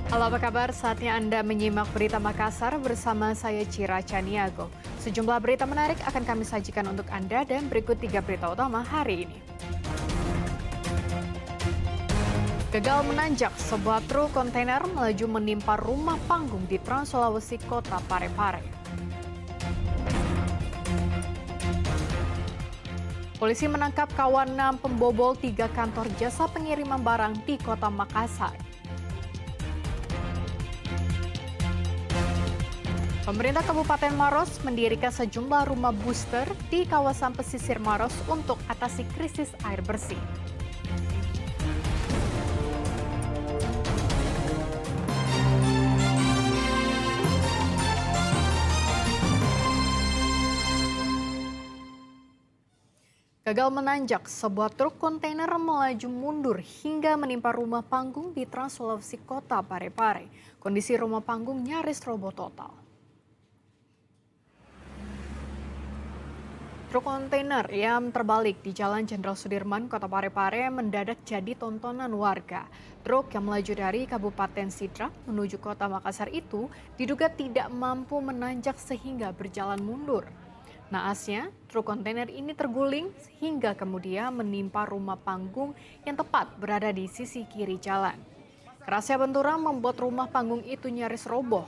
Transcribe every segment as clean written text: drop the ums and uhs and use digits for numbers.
Halo, apa kabar? Saatnya Anda menyimak berita Makassar bersama saya Cira Caniago. Sejumlah berita menarik akan kami sajikan untuk Anda dan berikut 3 berita utama hari ini. Gagal menanjak, sebuah truk kontainer melaju menimpa rumah panggung di Trans Sulawesi Kota Parepare. Polisi menangkap kawanan pembobol 3 kantor jasa pengiriman barang di Kota Makassar. Pemerintah Kabupaten Maros mendirikan sejumlah rumah booster di kawasan pesisir Maros untuk atasi krisis air bersih. Gagal menanjak, sebuah truk kontainer melaju mundur hingga menimpa rumah panggung di Trans Sulawesi Kota Parepare. Kondisi rumah panggung nyaris roboh total. Truk kontainer yang terbalik di Jalan Jenderal Sudirman, Kota Parepare mendadak jadi tontonan warga. Truk yang melaju dari Kabupaten Sidrap menuju Kota Makassar itu diduga tidak mampu menanjak sehingga berjalan mundur. Naasnya, truk kontainer ini terguling hingga kemudian menimpa rumah panggung yang tepat berada di sisi kiri jalan. Kerasnya benturan membuat rumah panggung itu nyaris roboh.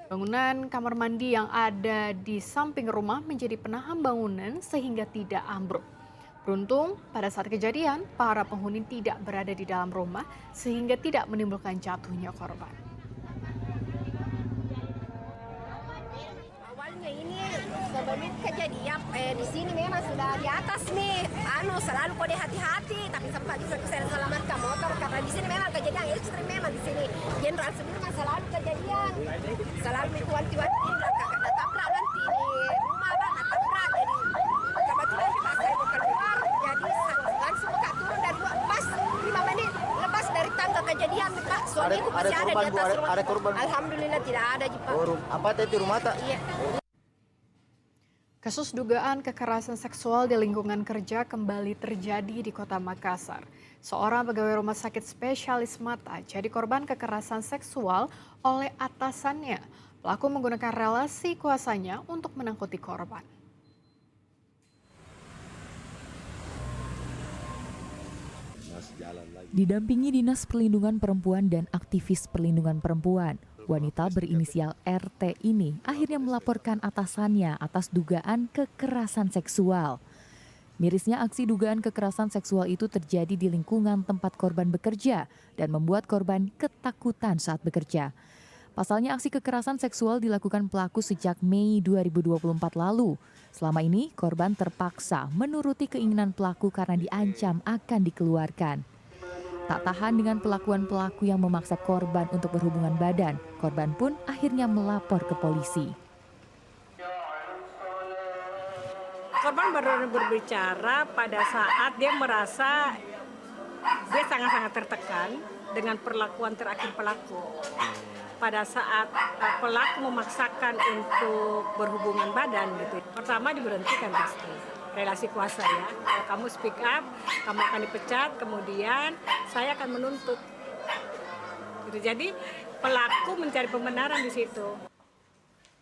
Bangunan kamar mandi yang ada di samping rumah menjadi penahan bangunan sehingga tidak ambruk. Beruntung, pada saat kejadian, para penghuni tidak berada di dalam rumah sehingga tidak menimbulkan jatuhnya korban. Awalnya ini sebelum kejadian di sini memang sudah di atas nih, selalu kode hati-hati, tapi sempat juga saya selamatkan motor karena di sini memang kejadian ekstrim memang di sini. Jenderal Sudirman selalu kejadian, selalu itu wanti-wanti ada tabrak nanti di rumah bang, tabrak jadi kebetulan pas saya mau keluar jadi langsung buka turun dari pas 5 menit lepas dari tangga kejadian Pak, suamiku masih ada di atas rumah. Ada korban? Alhamdulillah tidak ada Pak. Apa tadi rumah tak? Iya. Kasus dugaan kekerasan seksual di lingkungan kerja kembali terjadi di Kota Makassar. Seorang pegawai rumah sakit spesialis mata jadi korban kekerasan seksual oleh atasannya. Pelaku menggunakan relasi kuasanya untuk menangkuti korban. Didampingi Dinas Perlindungan Perempuan dan aktivis perlindungan perempuan, wanita berinisial RT ini akhirnya melaporkan atasannya atas dugaan kekerasan seksual. Mirisnya aksi dugaan kekerasan seksual itu terjadi di lingkungan tempat korban bekerja dan membuat korban ketakutan saat bekerja. Pasalnya aksi kekerasan seksual dilakukan pelaku sejak Mei 2024 lalu. Selama ini korban terpaksa menuruti keinginan pelaku karena diancam akan dikeluarkan. Tak tahan dengan pelakuan pelaku yang memaksa korban untuk berhubungan badan, korban pun akhirnya melapor ke polisi. Korban baru berbicara pada saat dia merasa dia sangat-sangat tertekan dengan perlakuan terakhir pelaku. Pada saat pelaku memaksakan untuk berhubungan badan gitu. Pertama diberhentikan pasti. Relasi kuasa ya. Kalau kamu speak up, kamu akan dipecat, kemudian saya akan menuntut. Gitu. Jadi pelaku mencari pembenaran di situ.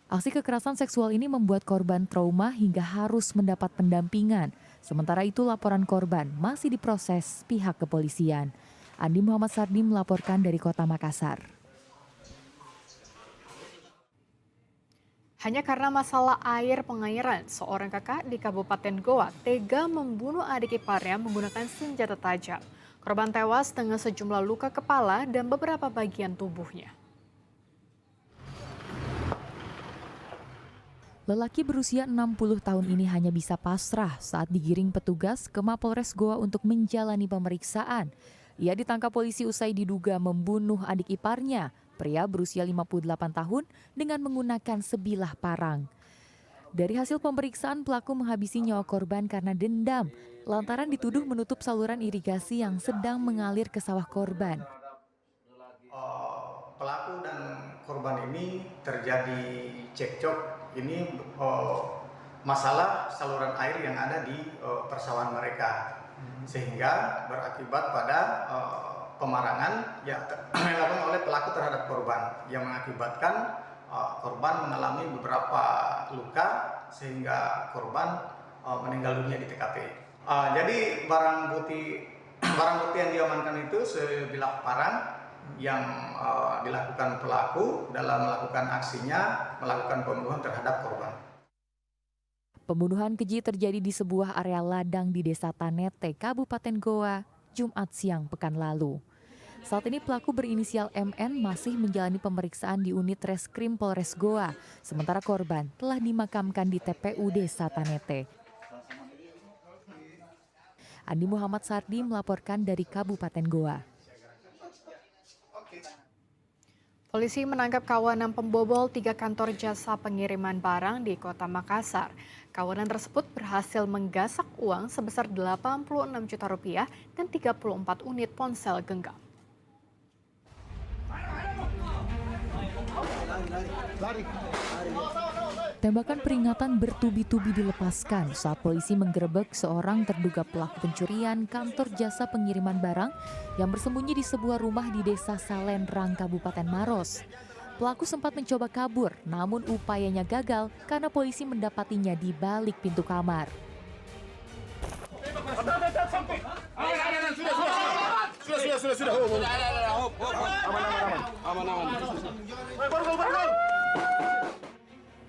Aksi kekerasan seksual ini membuat korban trauma hingga harus mendapat pendampingan. Sementara itu laporan korban masih diproses pihak kepolisian. Andi Muhammad Sardi melaporkan dari Kota Makassar. Hanya karena masalah air pengairan, seorang kakak di Kabupaten Goa tega membunuh adik iparnya menggunakan senjata tajam. Korban tewas dengan sejumlah luka kepala dan beberapa bagian tubuhnya. Lelaki berusia 60 tahun ini hanya bisa pasrah saat digiring petugas ke Mapolres Goa untuk menjalani pemeriksaan. Ia ditangkap polisi usai diduga membunuh adik iparnya, pria berusia 58 tahun dengan menggunakan sebilah parang. Dari hasil pemeriksaan, pelaku menghabisi nyawa korban karena dendam, lantaran dituduh menutup saluran irigasi yang sedang mengalir ke sawah korban. Pelaku dan korban ini terjadi cekcok, ini masalah saluran air yang ada di persawahan mereka, sehingga berakibat pada pemarangan yang dilakukan oleh pelaku terhadap korban yang mengakibatkan korban mengalami beberapa luka sehingga korban meninggal dunia di TKP. Jadi barang bukti yang diamankan itu sebilah parang yang dilakukan pelaku dalam melakukan aksinya melakukan pembunuhan terhadap korban. Pembunuhan keji terjadi di sebuah area ladang di Desa Tanete, Kabupaten Goa, Jumat siang pekan lalu. Saat ini pelaku berinisial MN masih menjalani pemeriksaan di unit Reskrim Polres Goa, sementara korban telah dimakamkan di TPU Desa Tanete. Andi Muhammad Sardi melaporkan dari Kabupaten Goa. Polisi menangkap kawanan pembobol 3 kantor jasa pengiriman barang di Kota Makassar. Kawanan tersebut berhasil menggasak uang sebesar 86 juta rupiah dan 34 unit ponsel genggam. Tembakan peringatan bertubi-tubi dilepaskan saat polisi menggerebek seorang terduga pelaku pencurian kantor jasa pengiriman barang yang bersembunyi di sebuah rumah di Desa Salenrang, Kabupaten Maros. Pelaku sempat mencoba kabur, namun upayanya gagal karena polisi mendapatinya di balik pintu kamar.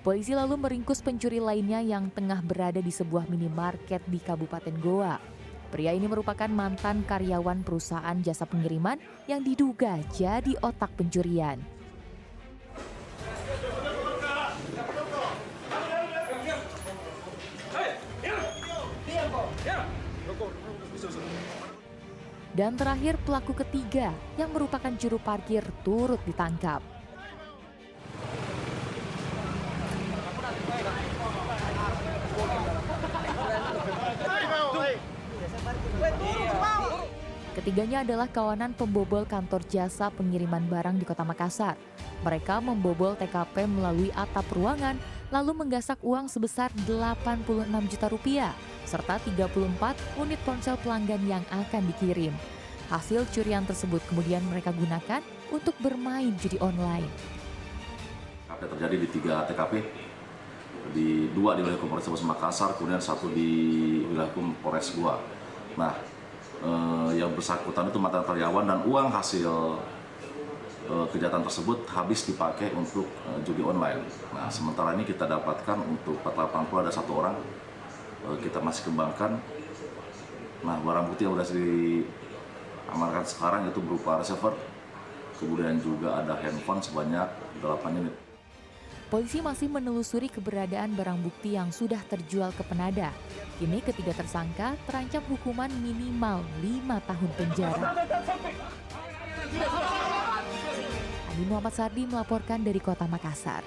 Polisi lalu meringkus pencuri lainnya yang tengah berada di sebuah minimarket di Kabupaten Goa. Pria ini merupakan mantan karyawan perusahaan jasa pengiriman yang diduga jadi otak pencurian. Dan terakhir pelaku ketiga yang merupakan juru parkir turut ditangkap. Ketiganya adalah kawanan pembobol kantor jasa pengiriman barang di Kota Makassar. Mereka membobol TKP melalui atap ruangan, lalu menggasak uang sebesar 86 juta rupiah, serta 34 unit ponsel pelanggan yang akan dikirim. Hasil curian tersebut kemudian mereka gunakan untuk bermain judi online. Terjadi di 3 TKP, di 2 di wilayah Polres Makassar, kemudian 1 di wilayah Polres Goa. Nah, yang bersangkutan itu mantan karyawan dan uang hasil kejahatan tersebut habis dipakai untuk judi online. Nah, sementara ini kita dapatkan untuk 480 ada 1 orang, kita masih kembangkan. Nah, barang bukti yang sudah diamankan sekarang itu berupa receiver, kemudian juga ada handphone sebanyak 8 unit. Polisi masih menelusuri keberadaan barang bukti yang sudah terjual ke penadah. Kini ketiga tersangka terancam hukuman minimal 5 tahun penjara. Andi Muhammad Sardi melaporkan dari Kota Makassar.